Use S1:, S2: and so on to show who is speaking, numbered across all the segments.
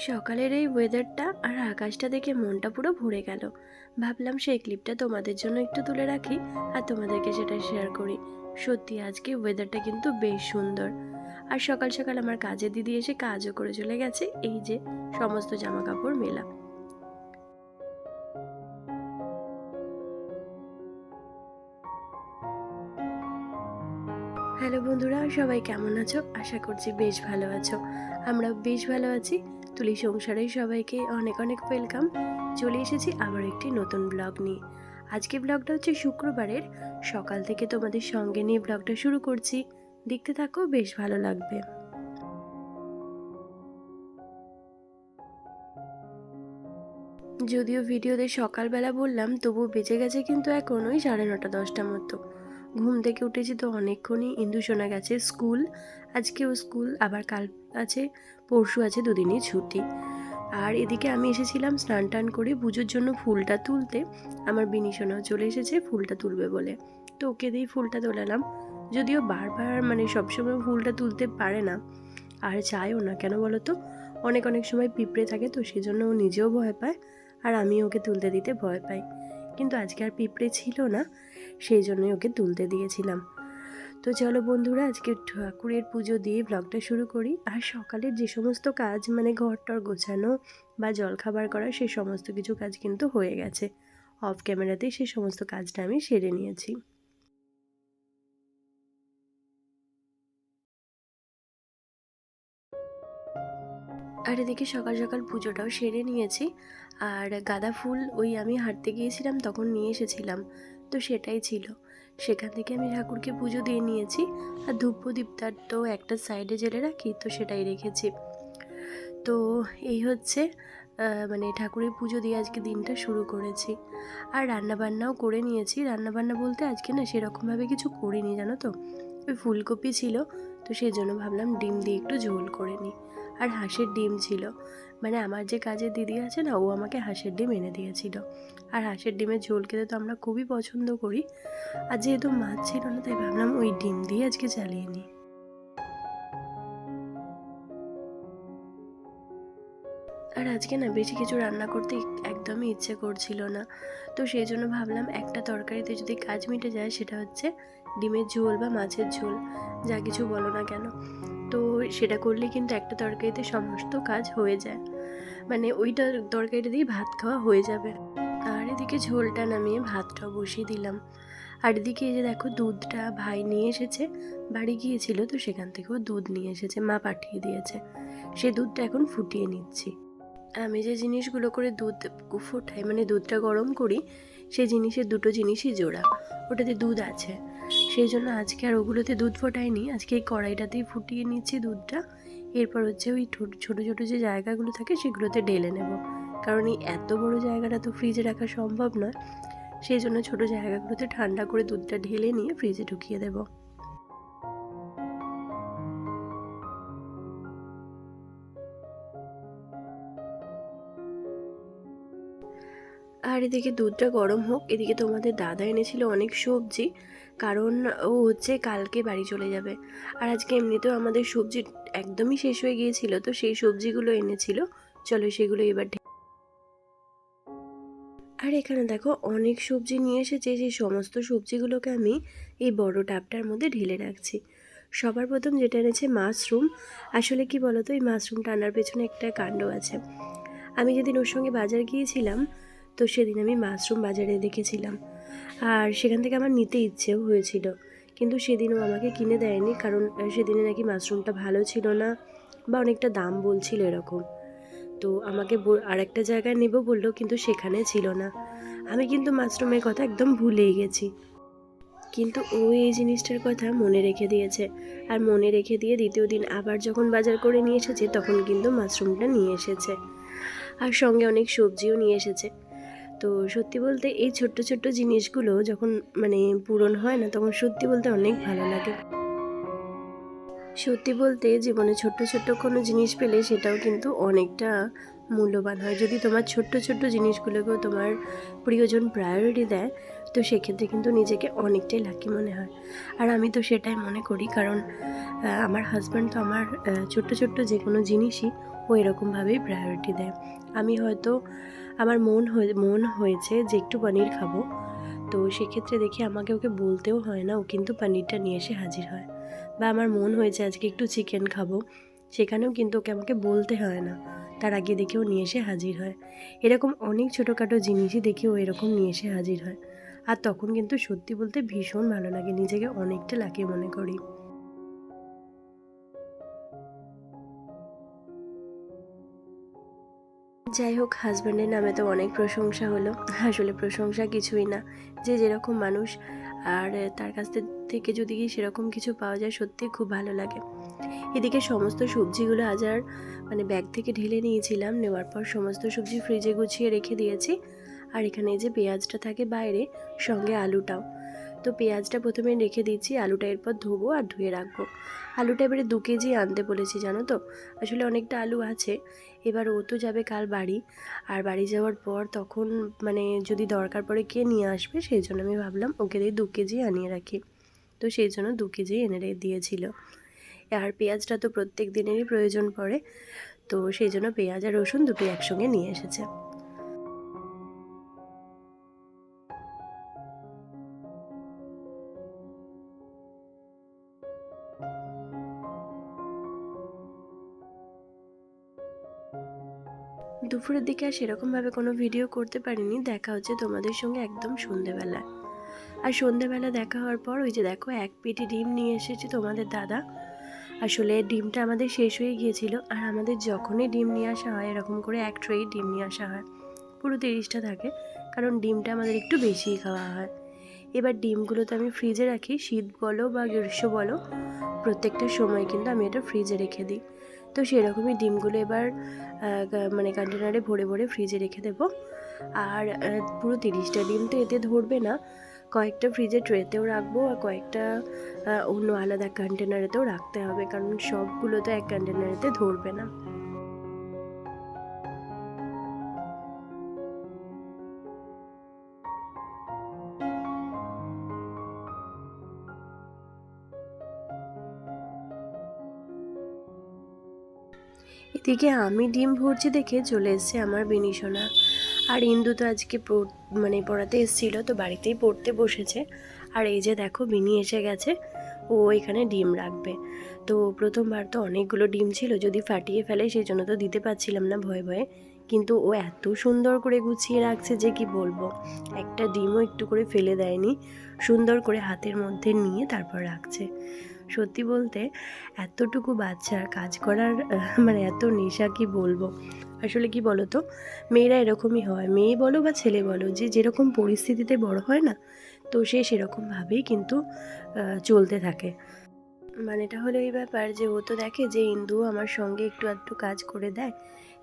S1: সকালের এই ওয়েদারটা আর আকাশটা দেখে মনটা পুরো ভরে গেল। ভাবলাম সেই ক্লিপটা তোমাদের জন্য একটু তুলে রাখি আর তোমাদেরকে সেটা শেয়ার করি। সত্যি আজকে ওয়েদারটা কিন্তু বেশ সুন্দর। আর সকাল সকাল আমার কাজের দিদি এসে কাজও করে চলে গেছে। এই যে সমস্ত জামা কাপড় মেলা। হ্যালো বন্ধুরা, সবাই কেমন আছো? আশা করছি বেশ ভালো আছো। আমরা বেশ ভালো আছি। তুলি সংসারে সবাইকে অনেক অনেক ওয়েলকাম। চলে এসেছি আবার একটি নতুন ব্লগ নিয়ে। আজকে ব্লগটা হচ্ছে শুক্রবারের সকাল থেকে তোমাদের সঙ্গে নিয়ে ব্লগটা শুরু করছি। দেখতে থাকো, বেশ ভালো লাগবে। যদিও ভিডিওতে সকালবেলা বললাম, তবু বেঁচে গেছে কিন্তু এখন ওই 9:30-10টার মতো। ঘুম থেকে উঠেছি তো অনেকক্ষণই। ইন্দু শোনা গেছে স্কুল, আজকেও স্কুল, আবার কাল আছে, পরশু আছে, দুদিনই ছুটি। আর এদিকে আমি এসেছিলাম স্নান টান করে পুজোর জন্য ফুলটা তুলতে। আমার বিনি সোনাও চলে এসেছে ফুলটা তুলবে বলে, তো ওকে দিয়েই ফুলটা তোলালাম। যদিও বারবার সবসময় ফুলটা তুলতে পারে না, আর চায়ও না। কেন বলো তো, অনেক অনেক সময় পিঁপড়ে থাকে, তো সেজন্য ও নিজেও ভয় পায় আর আমি ওকে তুলতে দিতে ভয় পাই। কিন্তু আজকে আর পিঁপড়ে ছিল না, সেই জন্যই ওকে তুলতে দিয়েছিলাম। তো চলো বন্ধুরা, আজকে ঠাকুরের পুজো দিয়ে ব্লগটা শুরু করি। আর সকালের যে সমস্ত কাজ ঘর টর গোছানো বা জলখাবার করা, সে সমস্ত কিছু কাজ কিন্তু হয়ে গেছে। অফ ক্যামেরাতেই সে সমস্ত কাজটা আমি সেরে নিয়েছি। আর এদিকে সকাল সকাল পুজোটাও সেরে নিয়েছি। আর গাঁদা ফুল ওই আমি হাঁটতে গিয়েছিলাম তখন নিয়ে এসেছিলাম, তো সেটাই ছিল। সেখান থেকে আমি ঠাকুরকে পুজো দিয়ে নিয়েছি। আর ধূপ প্রদীপটার তো একটা সাইডে জেলে রাখি, তো সেটাই রেখেছি। তো এই হচ্ছে ঠাকুরের পুজো দিয়ে আজকে দিনটা শুরু করেছি। আর রান্নাবান্নাও করে নিয়েছি। রান্নাবান্না বলতে আজকে না সেরকমভাবে কিছু করিনি, জানো তো। ওই ফুলকপি ছিল, তো সেই জন্য ভাবলাম ডিম দিয়ে একটু ঝোল করে নিই। আর হাঁসের ডিম ছিল, আমার যে কাজের দিদি আছে না, ও আমাকে হাঁসের ডিম এনে দিয়েছিল। আর হাঁসের ডিমের ঝোল খেতে তো আমরা খুবই পছন্দ করি। আর যেহেতু মাছ ছিল না, তাই ভাবলাম ওই ডিম দিয়ে আজকে চালিয়ে নিই। আর আজকে না বেশি কিছু রান্না করতে একদমই ইচ্ছে করছিল না, তো সেই জন্য ভাবলাম একটা তরকারিতে যদি কাজ মিটে যায়, সেটা হচ্ছে ডিমের ঝোল বা মাছের ঝোল, যা কিছু বলো না কেন। তো সেটা করলে কিন্তু একটা তরকারিতে সমস্ত কাজ হয়ে যায়, ওইটা তরকারিটা দিয়ে ভাত খাওয়া হয়ে যাবে। আর এদিকে ঝোলটা নামিয়ে ভাতটাও বসিয়ে দিলাম। আর এদিকে এই যে দেখো, দুধটা ভাই নিয়ে এসেছে, বাড়ি গিয়েছিল তো সেখান থেকেও দুধ নিয়ে এসেছে, মা পাঠিয়ে দিয়েছে। সে দুধটা এখন ফুটিয়ে নিচ্ছি। আমি যে জিনিসগুলো করে দুধ ফোটাই, দুধটা গরম করি, সেই জিনিসের দুটো জিনিসই জোড়া। ওটাতে দুধ আছে, সেই জন্য আজকে আর ওগুলোতে দুধ ফোটাইনি। আজকে এই কড়াইটাতেই ফুটিয়ে নিচ্ছি দুধটা। এরপর হচ্ছে ওই ছোটো ছোটো যে জায়গাগুলো থাকে সেগুলোতে ঢেলে নেব, কারণ এই এত বড় জায়গাটা তো ফ্রিজে রাখা সম্ভব নয়। সেই জন্য ছোটো জায়গাগুলোতে ঠান্ডা করে দুধটা ঢেলে নিয়ে ফ্রিজে ঢুকিয়ে দেবো। আর এদিকে দুধটা গরম হোক, এদিকে তোমাদের দাদা এনেছিল অনেক সবজি, কারণ ও হচ্ছে কালকে বাড়ি চলে যাবে। আর আজকে এমনিতেও আমাদের সবজি একদমই শেষ হয়ে গিয়েছিল, তো সেই সবজিগুলো এনেছিল। চলো সেগুলো এবার আর এখানে দেখো অনেক সবজি নিয়ে এসেছে, সেই সমস্ত সবজিগুলোকে আমি এই বড় টাবটার মধ্যে ঢেলে রাখছি। সবার প্রথম যেটা এনেছে মাশরুম। আসলে কি বলতো, এই মাশরুমটা আনার পেছনে একটা কাণ্ড আছে। আমি যেদিন ওর সঙ্গে বাজার গিয়েছিলাম, তো সেদিন আমি মাশরুম বাজারে দেখেছিলাম, আর সেখান থেকে আমার নিতে ইচ্ছেও হয়েছিল, কিন্তু সেদিনও আমাকে কিনে দেয়নি, কারণ সেদিনে নাকি মাশরুমটা ভালো ছিল না বা অনেকটা দাম বলছিল এরকম। তো আমাকে আর একটা জায়গায় নেব বললো, কিন্তু সেখানে ছিল না। আমি কিন্তু মাশরুমের কথা একদম ভুলেই গেছি, কিন্তু ও এই জিনিসটার কথা মনে রেখে দিয়েছে। আর মনে রেখে দিয়ে দ্বিতীয় দিন আবার যখন বাজার করে নিয়ে এসেছে, তখন কিন্তু মাশরুমটা নিয়ে এসেছে, আর সঙ্গে অনেক সবজিও নিয়ে এসেছে। তো সত্যি বলতে এই ছোট্ট ছোট্ট জিনিসগুলো যখন পূরণ হয় না, তখন সত্যি বলতে অনেক ভালো লাগে। সত্যি বলতে জীবনে ছোট্ট ছোট্ট কোনো জিনিস পেলে সেটাও কিন্তু অনেকটা মূল্যবান হয়। যদি তোমার ছোট্ট ছোট্ট জিনিসগুলোকেও তোমার প্রিয়জন প্রায়োরিটি দেয়, তো সেক্ষেত্রে কিন্তু নিজেকে অনেকটাই লাকি মনে হয়। আর আমি তো সেটাই মনে করি, কারণ আমার হাজব্যান্ড তো আমার ছোট্ট ছোট্ট যে কোনো জিনিসই ও এরকমভাবেই প্রায়োরিটি দেয়। আমি হয়তো আমার মন হয়েছে যে একটু পনির খাবো, তো সেক্ষেত্রে দেখি আমাকে ওকে বলতেও হয় না, ও কিন্তু পনিরটা নিয়ে এসে হাজির হয়। বা আমার মন হয়েছে আজকে একটু চিকেন খাবো, সেখানেও কিন্তু ওকে আমাকে বলতে হয় না, তার আগে দেখে ও নিয়ে এসে হাজির হয়। এরকম অনেক ছোটোখাটো জিনিসই দেখি ও এরকম নিয়ে এসে হাজির হয়। আর তখন কিন্তু সত্যি বলতে ভীষণ ভালো লাগে, নিজেকে অনেকটা লাকি মনে করি। যাই হোক, হাজব্যান্ডের নামে তো অনেক প্রশংসা হলো। আসলে প্রশংসা কিছুই না, যে যেরকম মানুষ, আর তার কাছ থেকে যদি সেরকম কিছু পাওয়া যায় সত্যিই খুব ভালো লাগে। এদিকে সমস্ত সবজিগুলো আজ আর মানে ব্যাগ থেকে ঢেলে নিয়েছিলাম, নেওয়ার পর সমস্ত সবজি ফ্রিজে গুছিয়ে রেখে দিয়েছি। আর এখানে যে পেঁয়াজটা থাকে বাইরে, সঙ্গে আলুটাও। তো পেঁয়াজটা প্রথমে রেখে দিচ্ছি, আলুটা এরপর ধোবো আর ধুয়ে রাখবো। আলুটা এবারে 2 কেজি আনতে বলেছি, জানো তো। আসলে অনেকটা আলু আছে। এবার ও তো যাবে কাল বাড়ি, আর বাড়ি যাওয়ার পর তখন মানে যদি দরকার পড়ে কে নিয়ে আসবে, সেই জন্য আমি ভাবলাম ওকে দিয়ে 2 কেজি আনিয়ে রাখি। তো সেই জন্য 2 কেজি এনে দিয়েছিল। আর পেঁয়াজটা তো প্রত্যেক দিনেরই প্রয়োজন পড়ে, তো সেই জন্য পেঁয়াজ আর রসুন দুটোই একসঙ্গে নিয়ে এসেছে। দুপুরের দিকে আর সেরকমভাবে কোনো ভিডিও করতে পারিনি, দেখা হচ্ছে তোমাদের সঙ্গে একদম সন্ধেবেলা। আর সন্ধেবেলা দেখা হওয়ার পর ওই যে দেখো 1 পেটি ডিম নিয়ে এসেছে তোমাদের দাদা। আসলে ডিমটা আমাদের শেষ হয়ে গিয়েছিল, আর আমাদের যখনই ডিম নিয়ে আসা হয় এরকম করে 1 ট্রেই ডিম নিয়ে আসা হয়, পুরো 30টা থাকে, কারণ ডিমটা আমাদের একটু বেশিই খাওয়া হয়। এবার ডিমগুলো তো আমি ফ্রিজে রাখি, শীত বলো বা গ্রীষ্ম বলো, প্রত্যেকটা সময় কিন্তু আমি এটা ফ্রিজে রেখে দিই। তো সেরকমই ডিমগুলো এবার মানে কন্টেনারে ভরে ভরে ফ্রিজে রেখে দেবো। আর পুরো 30টা ডিম তো এতে ধরবে না, কয়েকটা ফ্রিজে ট্রেতেও রাখবো, আর কয়েকটা অন্য আলাদা কন্টেনারেতেও রাখতে হবে, কারণ সবগুলো তো এক কন্টেনারেতে ধরবে না। এদিকে আমি ডিম ভরছি দেখে চলে এসছে আমার বিনিশোনা। আর ইন্দু তো আজকে মানে পড়াতে এসেছিলো, তো বাড়িতেই পড়তে বসেছে। আর এই যে দেখো বিনি এসে গেছে, ও এখানে ডিম রাখবে। তো প্রথমবার তো অনেকগুলো ডিম ছিল, যদি ফাটিয়ে ফেলে সেই জন্য তো দিতে পারছিলাম না ভয়ে ভয়ে। কিন্তু ও এত সুন্দর করে গুছিয়ে রাখছে যে কি বলবো, একটা ডিমও একটু করে ফেলে দেয়নি, সুন্দর করে হাতের মধ্যে নিয়ে তারপর রাখছে। সত্যি বলতে এতটুকু বাচ্চার কাজ করার মানে এত নেশা, কি বলবো। আসলে কি বলো তো, মেয়েরা এরকমই হয়, মেয়ে বলো বা ছেলে বলো, যে যেরকম পরিস্থিতিতে বড় হয় না, তো সে সেরকমভাবেই কিন্তু চলতে থাকে। মানেটা হলো এই ব্যাপার যে ও তো দেখে যে ইন্দু আমার সঙ্গে একটু আধটু কাজ করে দেয়,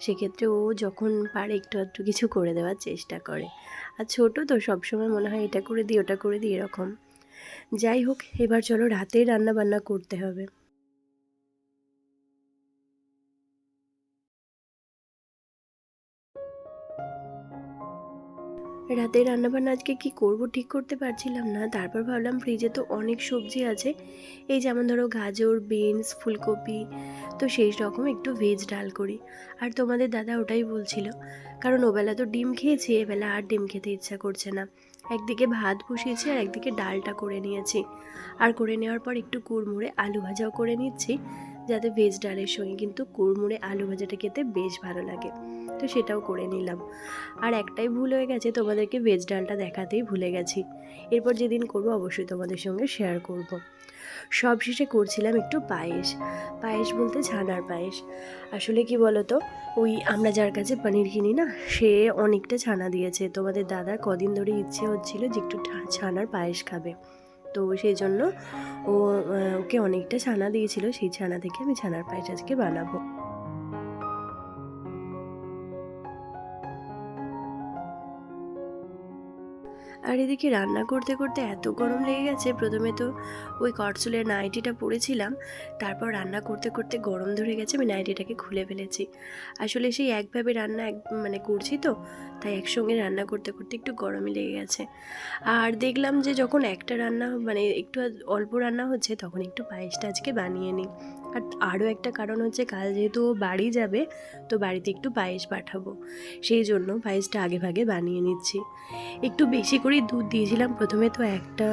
S1: সেক্ষেত্রে ও যখন পারে একটু আধটু কিছু করে দেওয়ার চেষ্টা করে। আর ছোটো তো, সবসময় মনে হয় এটা করে দিই ওটা করে দিই এরকম। যাই হোক, এবার চলো রাতে রান্না বান্না করতে হবে। রাতে রান্নাবান্না আজকে কি করব ঠিক করতে পারছিলাম না, তারপর ভাবলাম ফ্রিজে তো অনেক সবজি আছে, এই যেমন ধরো গাজর, বিনস, ফুলকপি, তো সেই রকম একটু ভেজ ডাল করি। আর তোমাদের দাদা ওটাই বলছিল, কারণ ওবেলা তো ডিম খেয়েছি, এবেলা আর ডিম খেতে ইচ্ছা করছে না। একদিকে ভাত বসিয়েছি আর একদিকে ডালটা করে নিয়েছি। আর করে নেওয়ার পর একটু কুড়মুড়ে আলু ভাজাও করে নিচ্ছি, যাতে ভেজ ডালের সঙ্গে কিন্তু কুড়মুড়ে আলু ভাজাটা খেতে বেশ ভালো লাগে। তো সেটাও করে নিলাম। আর একটাই ভুল হয়ে গেছে, তোমাদেরকে ভেজ ডালটা দেখাতেই ভুলে গেছি। এরপর যেদিন করব অবশ্যই তোমাদের সঙ্গে শেয়ার করব। সব শেষে করছিলাম একটু পায়েস। পায়েস বলতে ছানার পায়েস। আসলে কি বলো তো, ওই আমরা যার কাছে পনির কিনি না, সে অনেকটা ছানা দিয়েছে। তোমাদের দাদার কদিন ধরে ইচ্ছে হচ্ছিল যে একটু ছানার পায়েস খাবে, তো সেই জন্য ওকে অনেকটা ছানা দিয়েছিল, সেই ছানা থেকে আমি ছানার পায়েস আজকে বানাবো। আর আর এদিকে রান্না করতে করতে এত গরম লেগে গেছে, প্রথমে তো ওই কটসুলের নাইটিটা পরেছিলাম, তারপর রান্না করতে করতে গরম ধরে গেছে, আমি নাইটিটাকে খুলে ফেলেছি। আসলে সেই একভাবে রান্না মানে করছি তো, তাই একসঙ্গে রান্না করতে করতে একটু গরমই লেগে গেছে। আর দেখলাম যে যখন একটা রান্না মানে একটু অল্প রান্না হচ্ছে, তখন একটু পায়েসটা আজকে বানিয়ে নিই। আর আরও একটা কারণ হচ্ছে, কাল যেহেতু ও বাড়ি যাবে, তো বাড়িতে একটু পায়েস পাঠাবো, সেই জন্য পায়েসটা আগে ভাগে বানিয়ে নিচ্ছি। একটু বেশি করেই দুধ দিয়েছিলাম প্রথমে, তো একটা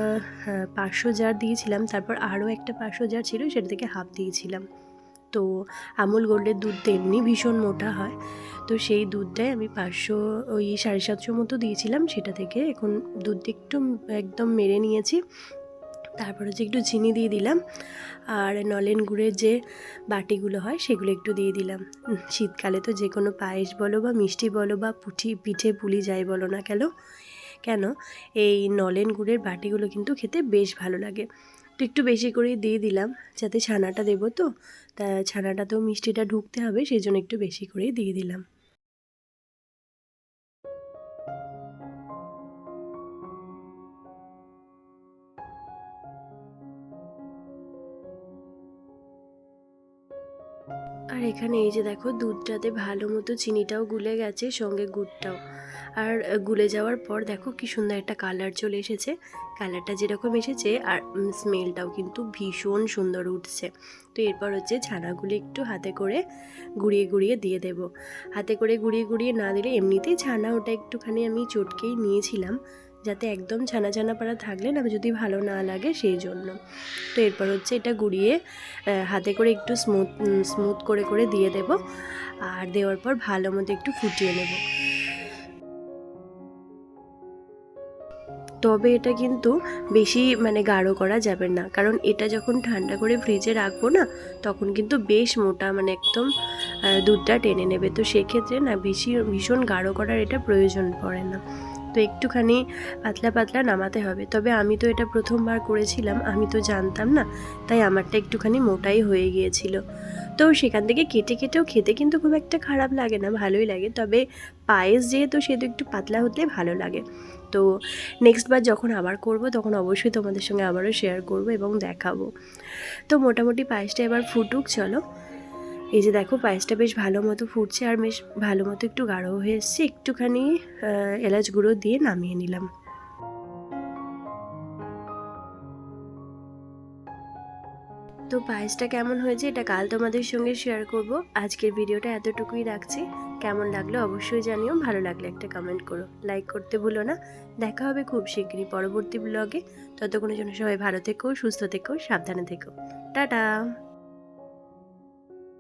S1: 500 জার দিয়েছিলাম, তারপর আরও একটা 500 জার ছিল, সেটা থেকে হাফ দিয়েছিলাম। তো আমুল গোল্ডের দুধ তো এমনি ভীষণ মোটা হয়, তো সেই দুধটাই আমি 500 ওই 750 মতো দিয়েছিলাম, সেটা থেকে এখন দুধ একটু একদম মেরে নিয়েছি। তারপর হচ্ছে একটু চিনি দিয়ে দিলাম, আর নলেন গুড়ের যে বাটিগুলো হয় সেগুলো একটু দিয়ে দিলাম। শীতকালে তো যে কোনো পায়েস বলো বা মিষ্টি বলো বা পিঠে পুলি যাই বলো না কেন এই নলেন গুড়ের বাটিগুলো কিন্তু খেতে বেশ ভালো লাগে। তো একটু বেশি করেই দিয়ে দিলাম, যাতে ছানাটা দেবো, তো তা ছানাটাতেও মিষ্টিটা ঢুকতে হবে, সেই জন্য একটু বেশি করেই দিয়ে দিলাম। আর এখানে এই যে দেখো, দুধটাতে ভালো মতো চিনিটাও গুলে গেছে, সঙ্গে গুড়টাও। আর গুলে যাওয়ার পর দেখো কি সুন্দর একটা কালার চলে এসেছে। কালারটা যেরকম এসেছে, আর স্মেলটাও কিন্তু ভীষণ সুন্দর উঠছে। তো এরপর হচ্ছে ছানাগুলো একটু হাতে করে গুঁড়িয়ে গুঁড়িয়ে দিয়ে দেব। হাতে করে গুঁড়িয়ে গুঁড়িয়ে না দিলে এমনিতেই ছানা, ওটা একটুখানি আমি চটকেই নিয়েছিলাম, যাতে একদম ছানা ছানা পাড়া থাকলে না যদি ভালো না লাগে, সেই জন্য। তো এরপর হচ্ছে এটা গুঁড়িয়ে হাতে করে একটু স্মুথ করে করে দিয়ে দেব, আর দেওয়ার পর ভালো মতো একটু ফুটিয়ে নেব। তবে এটা কিন্তু বেশি মানে গাঢ় করা যাবে না, কারণ এটা যখন ঠান্ডা করে ফ্রিজে রাখবো না, তখন কিন্তু বেশ মোটা মানে একদম দুধটা টেনে নেবে। তো সেক্ষেত্রে না ভীষণ গাঢ় করার এটা প্রয়োজন পড়ে না। তো একটুখানি পাতলা পাতলা নামাতে হবে। তবে আমি তো এটা প্রথমবার করেছিলাম, আমি তো জানতাম না, তাই আমারটা একটুখানি মোটাই হয়ে গিয়েছিল। তো সেখান থেকে কেটে কেটেও খেতে কিন্তু খুব একটা খারাপ লাগে না, ভালোই লাগে। তবে পায়েস যেহেতু, সেহেতু একটু পাতলা হতে ভালো লাগে। তো নেক্সট বার যখন আবার করব, তখন অবশ্যই তোমাদের সঙ্গে আবারও শেয়ার করব এবং দেখাবো। তো মোটামুটি পায়েসটা এবার ফুটুক, চলো। এই যে দেখো, পায়েসটা বেশ ভালো মতো ফুটছে, আর বেশ ভালো মতো একটু গাঢ় হয়ে এসছে। একটুখানি এলাচ গুঁড়ো দিয়ে নামিয়ে নিলাম। তো পায়েসটা কেমন হয়েছে, এটা কাল তোমাদের সঙ্গে শেয়ার করব। আজকের ভিডিওটা এতটুকুই রাখছি। কেমন লাগলো অবশ্যই জানিও, ভালো লাগলে একটা কমেন্ট করো, লাইক করতে ভুলো না। দেখা হবে খুব শীঘ্রই পরবর্তী ব্লগে। ততক্ষণের জন্য সবাই ভালো থেকো, সুস্থ থেকো, সাবধানে থেকো। টাটা।